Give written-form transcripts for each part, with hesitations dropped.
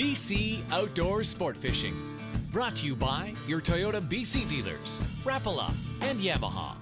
BC Outdoor Sport Fishing. Brought to you by your Toyota BC dealers, Rapala and Yamaha.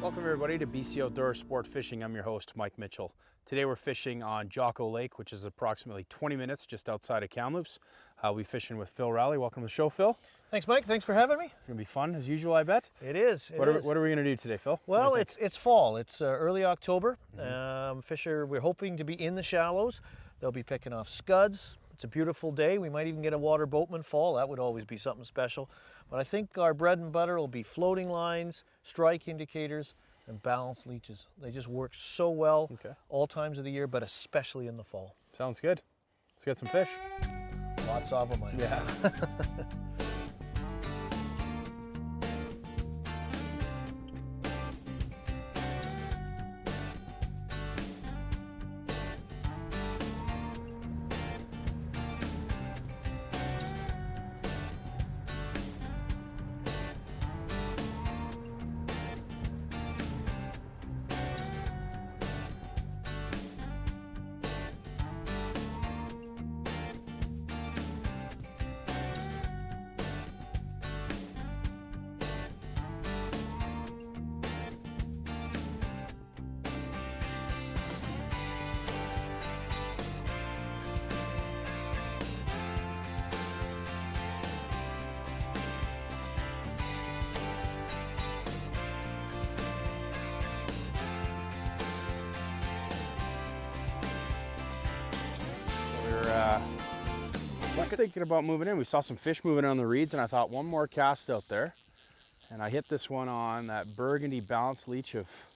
Welcome everybody to BC Outdoor Sport Fishing. I'm your host, Mike Mitchell. Today we're fishing on Jacko Lake, which is approximately 20 minutes just outside of Kamloops. We'll be fishing with Phil Rowley. Welcome to the show, Phil. Thanks, Mike. Thanks for having me. It's going to be fun as usual, I bet. It is. What are we going to do today, Phil? Well, it's fall. It's early October. We're hoping to be in the shallows. They'll be picking off scuds. It's a beautiful day. We might even get a water boatman fall. That would always be something special. But I think our bread and butter will be floating lines, strike indicators, and balanced leeches. They just work so well all times of the year, but especially in the fall. Sounds good. Let's get some fish. Lots of them, I know. Yeah. I was thinking about moving in. We saw some fish moving on the reeds, and I thought one more cast out there. And I hit this one on that burgundy balanced leech it's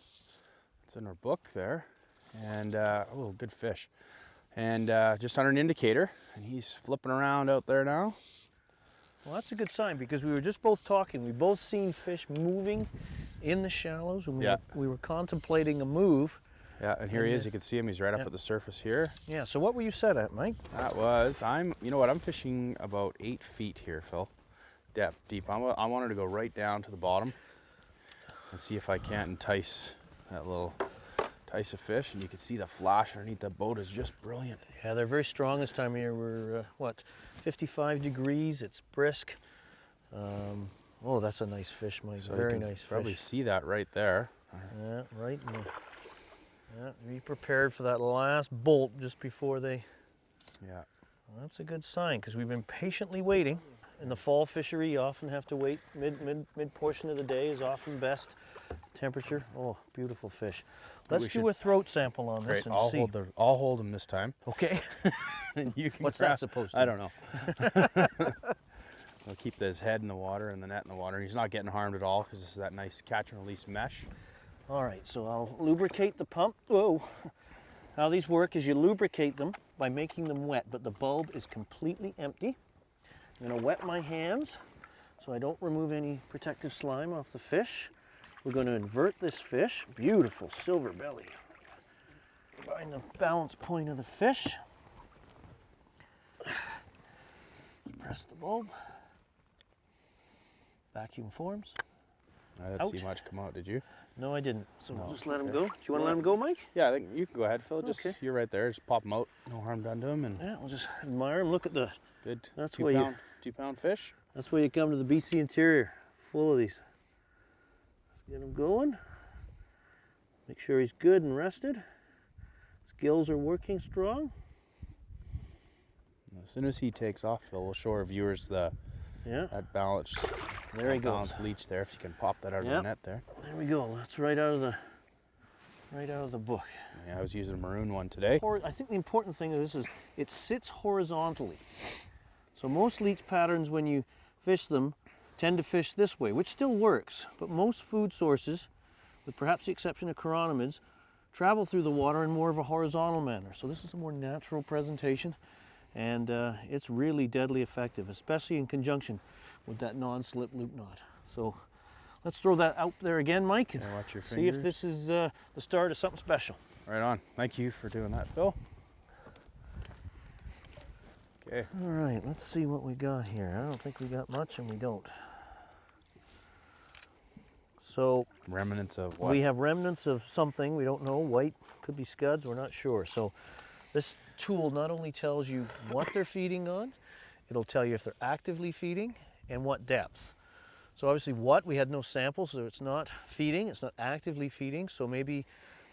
in our book there. And, oh, good fish. And just under an indicator, and he's flipping around out there now. Well, that's a good sign because we were just both talking. We both seen fish moving in the shallows, and we were contemplating a move. Yeah, and here he is. You can see him. He's right up at the surface here. Yeah, so what were you set at, Mike? That was, you know what, I'm fishing about 8 feet here, Phil. Deep. I wanted to go right down to the bottom and see if I can't entice a fish. And you can see the flash underneath the boat is just brilliant. Yeah, they're very strong this time of year. We're, 55 degrees. It's brisk. Oh, that's a nice fish, Mike. So very you can nice fish. Probably see that right there. Yeah, right. Yeah, be prepared for that last bolt just before they... Yeah. Well, that's a good sign because we've been patiently waiting. In the fall fishery, you often have to wait. Mid portion of the day is often best temperature. Oh, beautiful fish. Let's do a throat sample on this and see. I'll hold them this time. Okay. And you can What's that supposed to I don't know. I'll keep his head in the water and the net in the water. He's not getting harmed at all because this is that nice catch and release mesh. All right, so I'll lubricate the pump. Whoa. How these work is you lubricate them by making them wet, but the bulb is completely empty. I'm gonna wet my hands so I don't remove any protective slime off the fish. We're gonna invert this fish. Beautiful silver belly. Find the balance point of the fish. Press the bulb. Vacuum forms. I didn't see much come out, did you? No, I didn't. So we'll just let him go. Do you want to let him go, Mike? Yeah, I think you can go ahead, Phil. You're right there. Just pop him out. No harm done to him. And yeah, we'll just admire him. Look at the good. That's 2 pound fish. That's where you come to the BC interior, full of these. Let's get him going. Make sure he's good and rested. His gills are working strong. As soon as he takes off, Phil, we'll show our viewers that balance. There he goes. Balanced leech there. If you can pop that out of the net there. There we go. That's right out of the book. Yeah, I was using a maroon one today. I think the important thing of this is it sits horizontally. So most leech patterns, when you fish them, tend to fish this way, which still works. But most food sources, with perhaps the exception of chironomids, travel through the water in more of a horizontal manner. So this is a more natural presentation. And it's really deadly effective, especially in conjunction with that non-slip loop knot. So let's throw that out there again, Mike, and Yeah, watch your see if fingers. this is the start of something special. Right on. Thank you for doing that, Phil. Okay. All right, let's see what we got here. I don't think we got much, and we don't. So Remnants of what? we have remnants of something. We don't know. White, could be scuds. We're not sure. So this tool not only tells you what they're feeding on, it'll tell you if they're actively feeding and what depth. So obviously what, we had no samples, so it's not feeding, it's not actively feeding. So maybe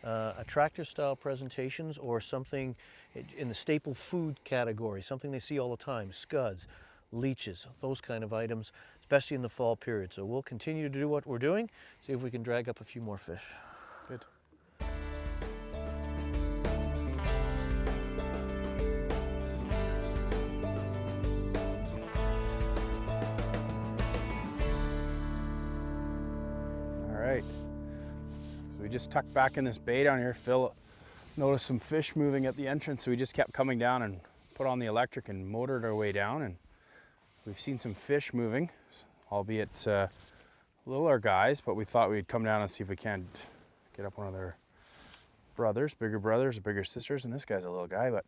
a tractor style presentations or something in the staple food category, something they see all the time, scuds, leeches, those kind of items, especially in the fall period. So we'll continue to do what we're doing, see if we can drag up a few more fish. Good. All right. So we just tucked back in this bay down here. Phil noticed some fish moving at the entrance, so we just kept coming down and put on the electric and motored our way down, and we've seen some fish moving, albeit littler guys, but we thought we'd come down and see if we can get up one of their brothers, bigger brothers or bigger sisters, and this guy's a little guy. But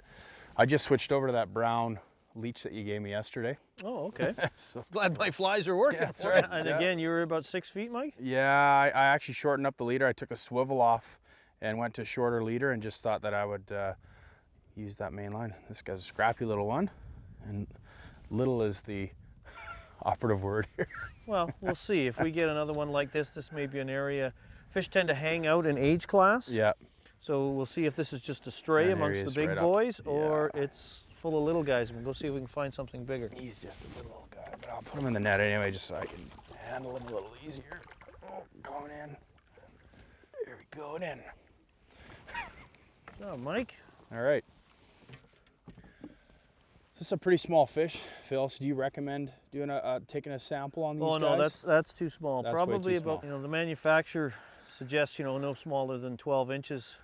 I just switched over to that brown leech that you gave me yesterday. Oh, okay. So Glad my flies are working. Yeah, that's for right, you. And yeah. again, you were about 6 feet, Mike? yeah, I actually shortened up the leader. I took the swivel off and went to a shorter leader and just thought that I would use that main line. This guy's a scrappy little one, and little is the operative word here. Well, we'll see. If we get another one like this may be an area. Fish tend to hang out in age class. Yeah. So we'll see if this is just a stray And there amongst he the is, big right up. boys or Yeah. it's full of little guys. We'll go see if we can find something bigger. He's just a little old guy, but I'll put him in the net anyway just so I can handle him a little easier. Oh, going in. There we go, in. Oh, Mike. All right. This is a pretty small fish, Phil. So do you recommend doing taking a sample on these Oh, guys? no, that's too small. That's way Probably too about, small. the manufacturer suggests, no smaller than 12 inches.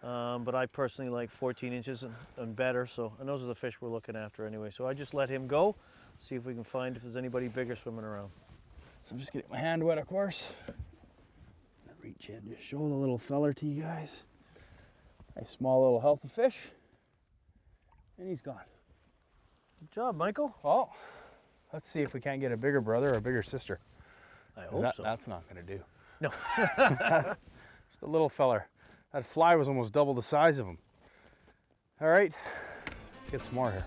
But I personally like 14 inches and better. So, and those are the fish we're looking after anyway. So I just let him go, see if we can find if there's anybody bigger swimming around. So I'm just getting my hand wet, of course. Reach in, just show the little feller to you guys. Nice small little healthy fish. And he's gone. Good job, Michael. Oh, let's see if we can't get a bigger brother or a bigger sister. I hope so. That's not going to do. No. Just a little feller. That fly was almost double the size of him. All right, let's get some more here.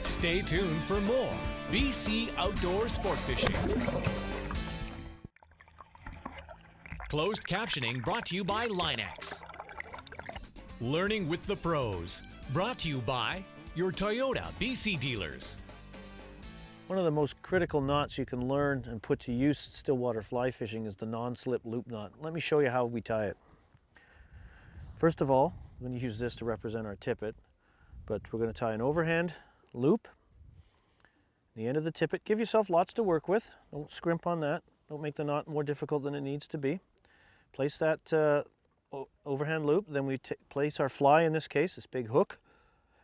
Stay tuned for more BC Outdoor Sport Fishing. Closed captioning brought to you by Linex. Learning with the pros, brought to you by your Toyota BC dealers. One of the most critical knots you can learn and put to use in stillwater fly fishing is the non-slip loop knot. Let me show you how we tie it. First of all, I'm going to use this to represent our tippet, but we're going to tie an overhand loop. The end of the tippet. Give yourself lots to work with. Don't scrimp on that. Don't make the knot more difficult than it needs to be. Place that overhand loop, then we place our fly, in this case, this big hook.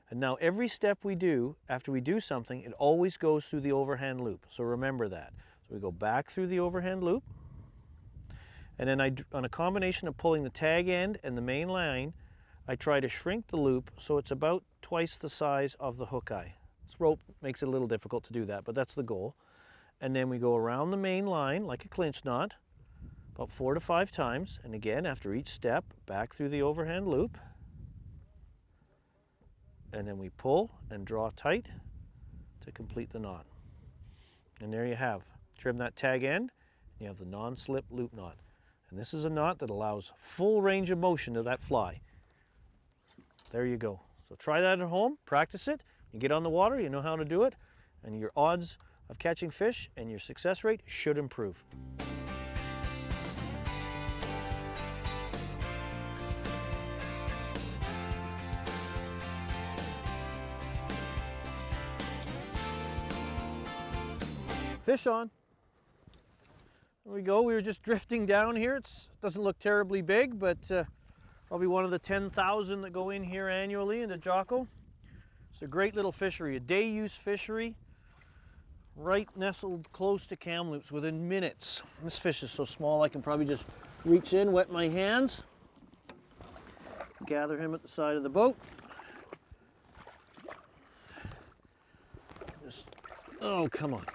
And now every step we do, after we do something, it always goes through the overhand loop. So remember that. So we go back through the overhand loop, and then on a combination of pulling the tag end and the main line, I try to shrink the loop so it's about twice the size of the hook eye. This rope makes it a little difficult to do that, but that's the goal. And then we go around the main line like a clinch knot, about 4 to 5 times. And again, after each step, back through the overhand loop. And then we pull and draw tight to complete the knot. And there you have. Trim that tag end, and you have the non-slip loop knot. And this is a knot that allows full range of motion to that fly. There you go. So try that at home, practice it. You get on the water, you know how to do it, and your odds of catching fish and your success rate should improve. Fish on. There we go. We were just drifting down here. It doesn't look terribly big, but probably one of the 10,000 that go in here annually into Jacko. It's a great little fishery, a day-use fishery. right nestled close to Kamloops within minutes. This fish is so small I can probably just reach in, wet my hands, gather him at the side of the boat. Just, oh, come on.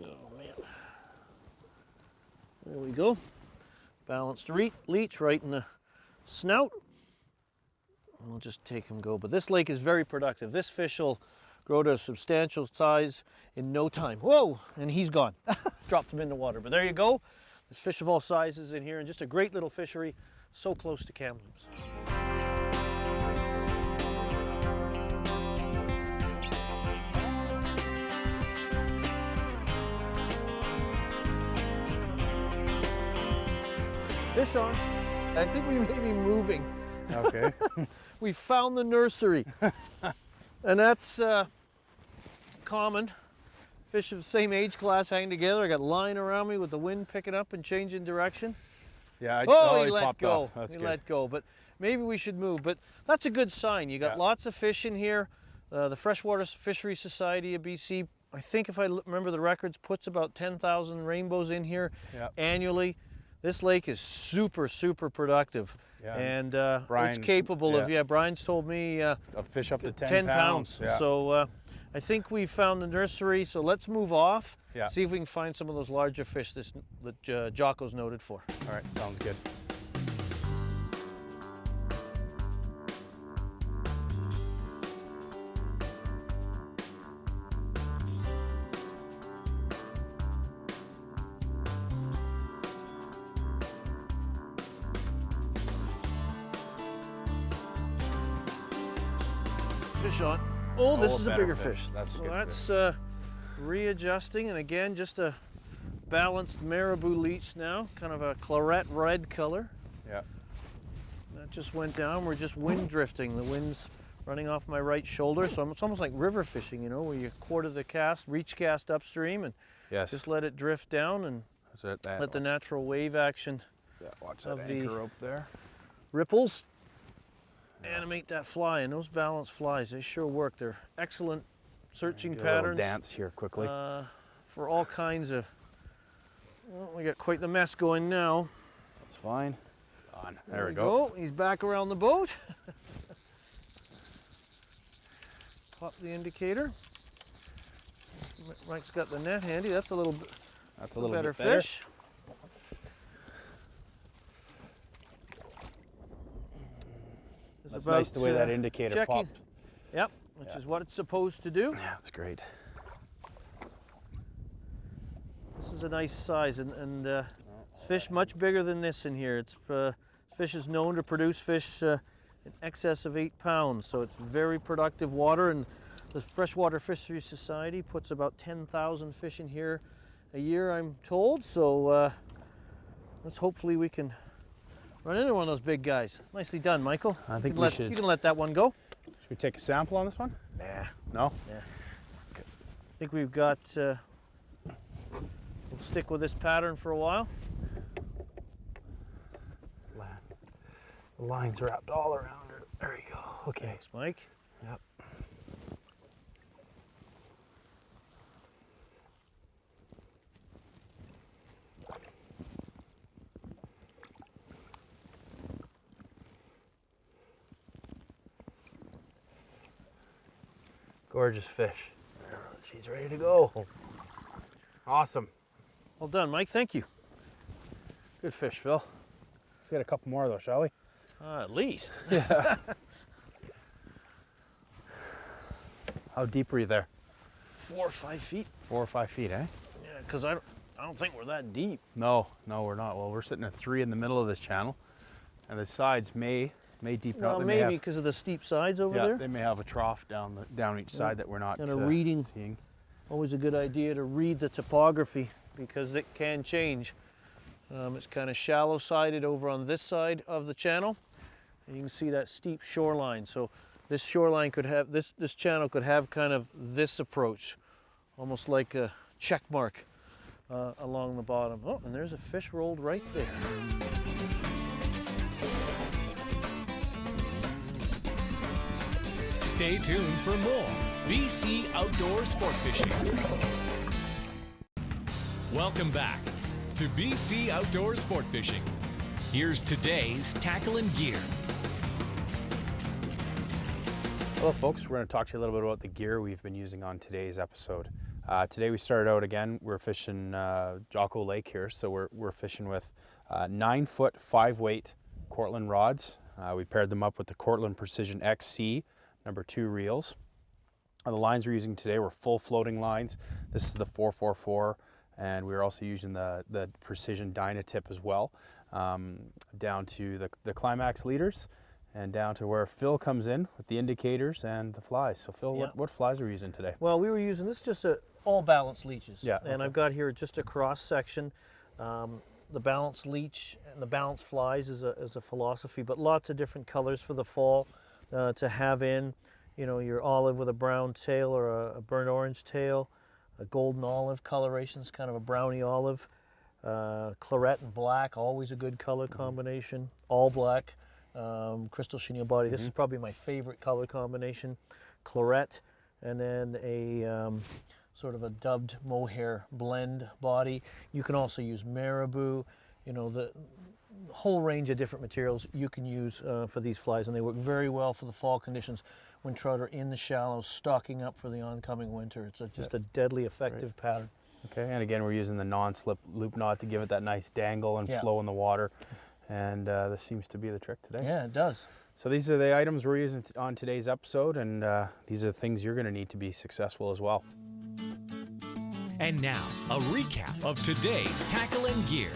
Oh, man. There we go. Balanced leech right in the snout. We'll just take him go. But this lake is very productive. This fish will grow to a substantial size in no time. Whoa, and he's gone. Dropped him in the water. But there you go. There's fish of all sizes in here, and just a great little fishery so close to Kamloops. Fish on. I think we may be moving. Okay. We found the nursery. And that's common. Fish of the same age class hanging together. I got line around me with the wind picking up and changing direction. Yeah. Oh, he let popped go. off. That's He good. let go. But maybe we should move. But that's a good sign. You got lots of fish in here. The Freshwater Fisheries Society of BC, I think if I remember the records, puts about 10,000 rainbows in here annually. This lake is super, super productive. Yeah, and it's capable of, Brian's told me a fish up to 10 pounds. Yeah. So I think we found the nursery, so let's move off, yeah. See if we can find some of those larger fish that Jacko's noted for. All right, sounds good. Fish on. Oh, this is a bigger fish. fish. That's a good that's readjusting, and again, just a balanced marabou leech now, kind of a claret red color. Yeah. That just went down. We're just wind drifting. The wind's running off my right shoulder, so it's almost like river fishing, you know, where you quarter the cast, reach cast upstream, and just let it drift down and let the natural wave action watch of that the anchor rope there. Ripples animate that fly, and those balanced flies, they sure work. They're excellent searching patterns. Dance here quickly. For all kinds of, well, we got quite the mess going now. That's fine. On. There we go. He's back around the boat. Pop the indicator. Mike's got the net handy. That's a little bit. That's a little better bit better fish. That's nice the way that indicator checking. popped. Yep, which is what it's supposed to do. Yeah, that's great. This is a nice size, and fish much bigger than this in here. It's fish is known to produce fish in excess of 8 pounds, so it's very productive water. And the Freshwater Fisheries Society puts about 10,000 fish in here a year, I'm told. So let's hopefully we can run into one of those big guys. Nicely done, Michael. I think you can let that one go. Should we take a sample on this one? Nah. No? Yeah. Okay. I think we've got, we'll stick with this pattern for a while. The line's wrapped all around her. There you go. Okay. Thanks, Mike. Yep. Gorgeous fish. She's ready to go. Awesome. Well done, Mike. Thank you. Good fish, Phil. Let's get a couple more though, shall we? At least. Yeah. How deep were you there? 4 or 5 feet. 4 or 5 feet, eh? Yeah, because I don't think we're that deep. No, we're not. Well, we're sitting at 3 in the middle of this channel, and the sides may deepen out. Well, maybe because of the steep sides over there. Yeah, they may have a trough down each side that we're not seeing. Always a good idea to read the topography because it can change. It's kind of shallow-sided over on this side of the channel, and you can see that steep shoreline. So this shoreline could have this channel could have kind of this approach, almost like a check mark along the bottom. Oh, and there's a fish rolled right there. Stay tuned for more BC Outdoor Sport Fishing. Welcome back to BC Outdoor Sport Fishing. Here's today's tackle and gear. Hello folks, we're going to talk to you a little bit about the gear we've been using on today's episode. Today we started out again, we're fishing Jacko Lake here, so we're fishing with 9-foot 5-weight Cortland rods. We paired them up with the Cortland Precision XC #2 reels. The lines we're using today were full floating lines. This is the 444, and we're also using the Precision Dynatip as well, down to the Climax leaders and down to where Phil comes in with the indicators and the flies. So Phil, Yeah. what flies are we using today? Well, we were using this just all balanced leeches. Yeah, And okay. I've got here just a cross section. The balanced leech and the balanced flies is a philosophy, but lots of different colors for the fall to have in. You know, your olive with a brown tail or a burnt orange tail, a golden olive coloration is kind of a brownie olive, claret and black, always a good color combination, all black, crystal chenille body. This is probably my favorite color combination, claret, and then a sort of a dubbed mohair blend body. You can also use marabou, you know, the whole range of different materials you can use for these flies, and they work very well for the fall conditions when trout are in the shallows, stocking up for the oncoming winter. It's just a deadly effective pattern. Okay, and again, we're using the non-slip loop knot to give it that nice dangle and Yeah. flow in the water, and this seems to be the trick today. Yeah, it does. So these are the items we're using on today's episode, and these are the things you're going to need to be successful as well. And now, a recap of today's tackle and gear.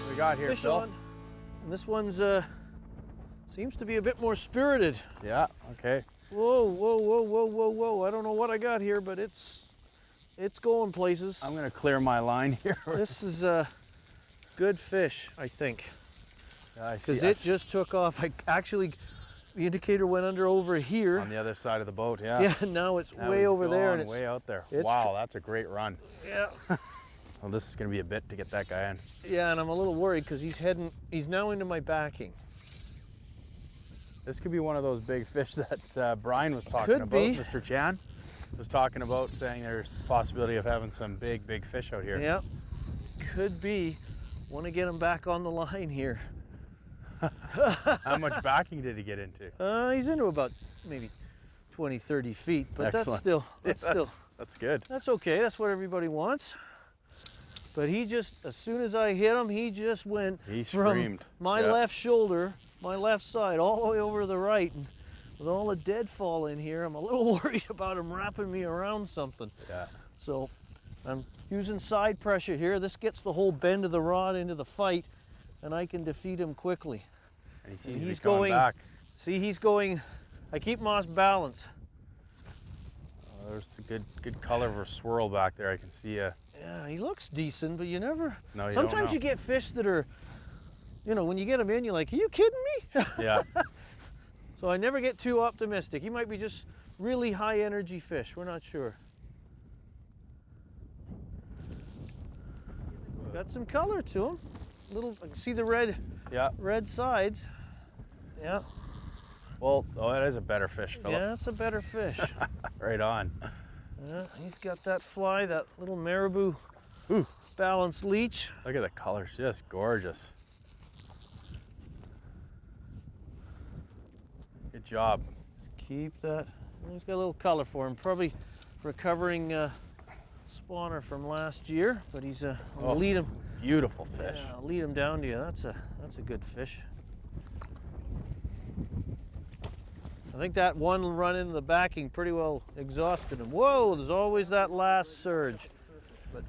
What we got here, Fish Phil? on. And this one's seems to be a bit more spirited. Yeah, okay. Whoa, whoa, whoa, whoa, whoa, whoa. I don't know what I got here, but it's going places. I'm going to clear my line here. This is a good fish, I think, I because see it just took off. The indicator went under over here. on the other side of the boat, yeah. Yeah, now it's That way was over there, and gone it's way out there. it's Wow, that's a great run. yeah, Well, this is going to be a bit to get that guy in. yeah. And I'm a little worried because he's now into my backing. This could be one of those big fish that Brian was talking Could about. be. Mr. Chan was talking about, saying there's possibility of having some big fish out here. Yeah, could be. Want to get him back on the line here. How much backing did he get into? He's into about maybe 20, 30 feet, but Excellent. that's That's good. that's okay. That's what everybody wants. But he just, as soon as I hit him, he just went He from screamed. my Yeah. left shoulder, my left side, all the way over to the right. And with all the deadfall in here, I'm a little worried about him wrapping me around something. Yeah. So I'm using side pressure here. This gets the whole bend of the rod into the fight, and I can defeat him quickly. And he seems to be He's coming going- back. See, he's going, I keep him off balance. There's a good color of a swirl back there. I can see a. Yeah, he looks decent, but you never, No, you don't sometimes know. you get fish that are, you know, when you get them in, you're like, are you kidding me? Yeah. So I never get too optimistic. He might be just really high energy fish. We're not sure. Got some color to him. Little, I can see the Yeah. red sides. Yeah, Well, oh, that is a better fish, Philip. yeah, that's a better fish. Right on. Yeah, he's got that fly, that little marabou Ooh. balanced leech. Look at the colors, just gorgeous. Good job. Keep that. He's got a little color for him. Probably recovering spawner from last year, but he's I'll lead him. Beautiful fish. Yeah, I'll lead him down to you. That's a good fish. I think that one run into the backing pretty well exhausted him. Whoa, there's always that last surge. But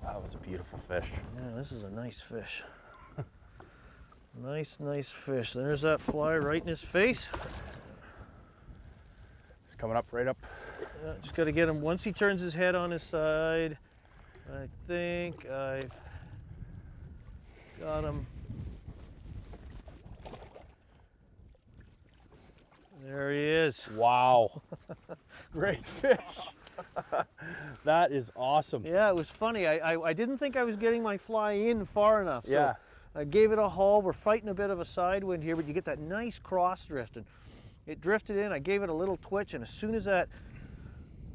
That was a beautiful fish. yeah, this is a nice fish. Nice fish. There's that fly right in his face. It's coming up, right up. Just got to get him, once he turns his head on his side, I think I've got him. There he is. Wow. Great fish. That is awesome. Yeah, it was funny. I didn't think I was getting my fly in far enough. So Yeah. I gave it a haul. We're fighting a bit of a side wind here, but you get that nice cross drift. And it drifted in. I gave it a little twitch, and as soon as that,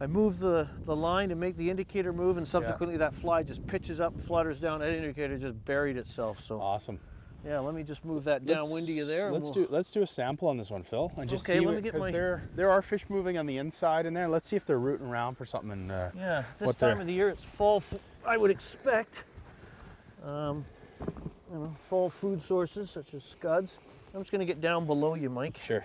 I moved the line to make the indicator move, and subsequently that fly just pitches up and flutters down. That indicator just buried itself. So Awesome. yeah, let me just move that downwind to you there. and Let's do a sample on this one, Phil, and just Okay, see let me get because my- there are fish moving on the inside in there. Let's see if they're rooting around for something. And Yeah, this what time they're- of the year it's fall. I would expect, you know, fall food sources such as scuds. I'm just going to get down below you, Mike. Sure.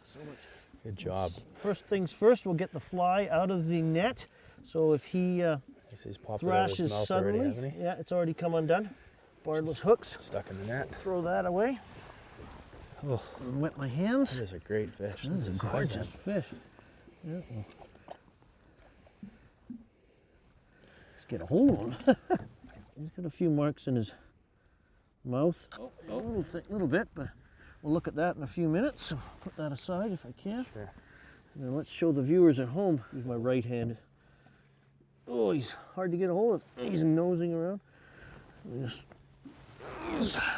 So much. Good job. First things first, we'll get the fly out of the net. So if he He's popped it out of his thrashes mouth suddenly, already, hasn't he? yeah, it's already come undone. Barbless hooks. Stuck in the net. Throw that away. Oh, And wet my hands. that is a great fish. That is a gorgeous fish. Yeah. Let's get a hold of him. He's got a few marks in his mouth. A little bit, but we'll look at that in a few minutes. So put that aside if I can. Sure. And then let's show the viewers at home. Use my right hand. Oh, he's hard to get a hold of. He's nosing around.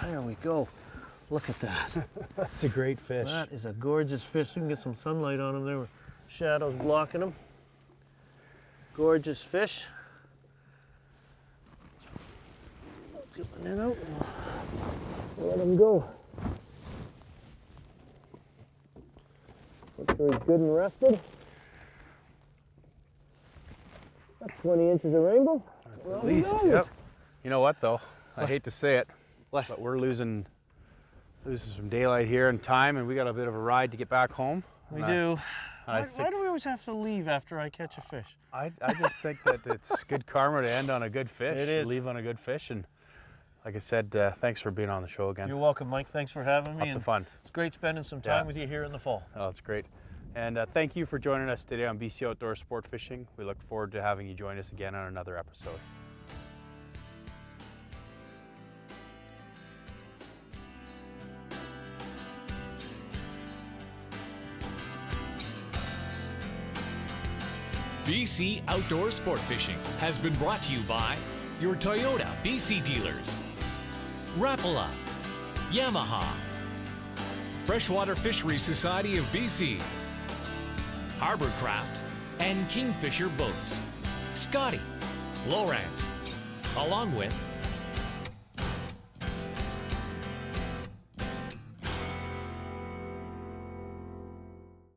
There we go. Look at that. That's a great fish. That is a gorgeous fish. You can get some sunlight on him. There were shadows blocking him. Gorgeous fish. Get the net out. Let him go. Make sure he's good and rested. That's 20 inches of rainbow. That's at least. Yep. You know what though? I hate to say it, but we're losing some daylight here and time, and we got a bit of a ride to get back home. We do. I Why do we always have to leave after I catch a fish? I just think that it's good karma to end on a good fish. It is. Leave on a good fish, and like I said, thanks for being on the show again. You're welcome, Mike. Thanks for having me. Lots of fun. It's great spending some time Yeah. with you here in the fall. Oh, it's great. And thank you for joining us today on BC Outdoor Sport Fishing. We look forward to having you join us again on another episode. BC Outdoor Sport Fishing has been brought to you by your Toyota BC dealers, Rapala, Yamaha, Freshwater Fisheries Society of BC, Harborcraft, and Kingfisher Boats, Scotty, Lowrance, along with